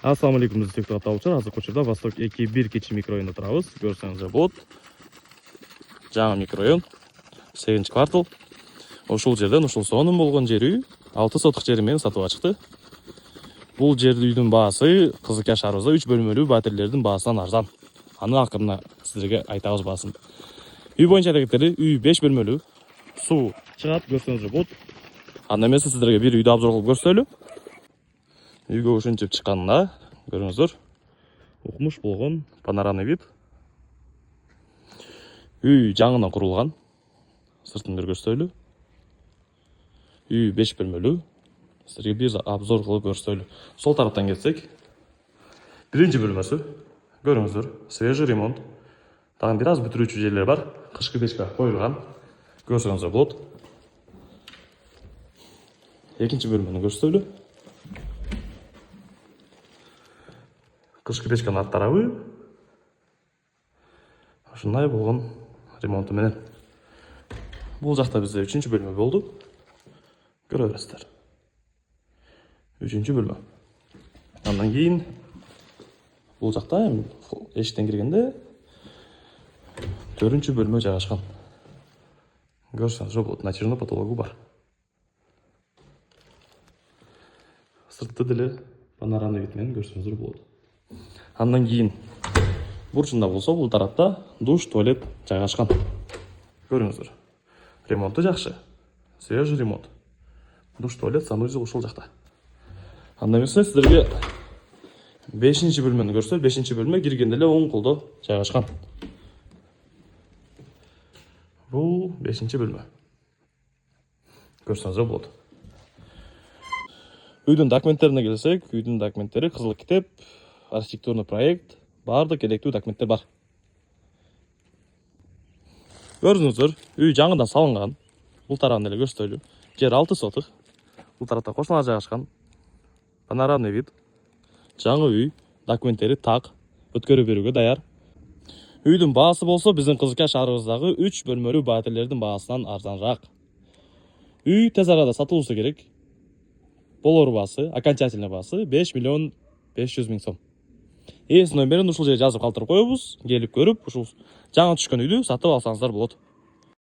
Ассаламу алейкум, сүйіктүү катталуучулар. Азыр учурда Восток 2-1 кичи микрорайонунда турабыз. Көрсөңүздөр болот. Жаңы микрорайон, 8 квартал. Ушул жерден ушул сонун болгон жер үй 6 сотук жери менен сатууга чыкты. Бул жер үйдүн баасы Кызылкия шаарыбызда 3 бөлмөлүү батирлердин баасынан арзан. Аны акырына сиздерге айтабыз баасын. Үй боюнча аракеттери үй 5 бөлмөлүү. Суу чыгат, көрсөңүздөр болот. Анда эмесе сиздерге бир үйдү обзор кылып көрсөтөлү. Үйгө ушинтип чыкканда көрүңүздөр, укмуш болгон панорамный вид. Үй жаңынан курулган. Сыртын бир көрсөтөлү. Үй 5 бөлмөлүү. Сиздерге бир обзор кылып көрсөтөлү. Сол тараптан кетсек, биринчи бөлмөсү. Көрүңүздөр, свежий ремонт. Дагы бир аз бүтүрүүчү жерлер бар. Кышкы печка коюлган. Көрсөңүздөр болот. Экинчи бөлмөнү көрсөтөлү. Кышкы печканын арт тарабы ушундай болгон ремонту менен. Бул жакта бизде 3-чү бөлмө болду. Көрө бересиздер. 3-чү бөлмө. Андан кийин бул жакта эшиктен киргенде 4-чү бөлмө жайгашкан. Көрсөңүздөр болот. Натяжной потологу бар. Сыртты деле панорамный вид менен көрсөңүздөр болот. Андан кийин бурчунда болсо, бул тарапта душ, туалет жайгашкан. Көрүңүздөр. Ремонту жакшы. Свежий ремонт. Душ, туалет, санузел ушул жакта. Анда эмесе сиздерге 5-чи бөлмөнү көрсөтөлү. 5-чи бөлмө киргенде эле оң колдо жайгашкан. Бул 5-чи бөлмө. Көрсөңүздөр болот. Үйдүн документтерине келсек, үйдүн документтери кызыл китеп, архитектурный проект, баардык керектүү документтер бар. Көрүңүздөр, үй жаңыдан салынган. Бул тарабын эле көрсөтөлү. Жер 6 сотук. Бул тарапта кошуналар жайгашкан. Панорамный вид. Жаңы үй, документтери так, өткөрүп берүүгө даяр. Үйдүн баасы болсо, биздин Кызылкия шаарыбыздагы 3 бөлмөлүү батирлердин баасынан арзаныраак. Үй тез арада сатылуусу керек. Болор баасы, окончательный баасы 5 миллион 500 миң сом. Номерин ушул жерге жазып калтырып коебуз. Келип көрүп, ушул жаңы түшкөн үйдү сатып алсаңыздар болот.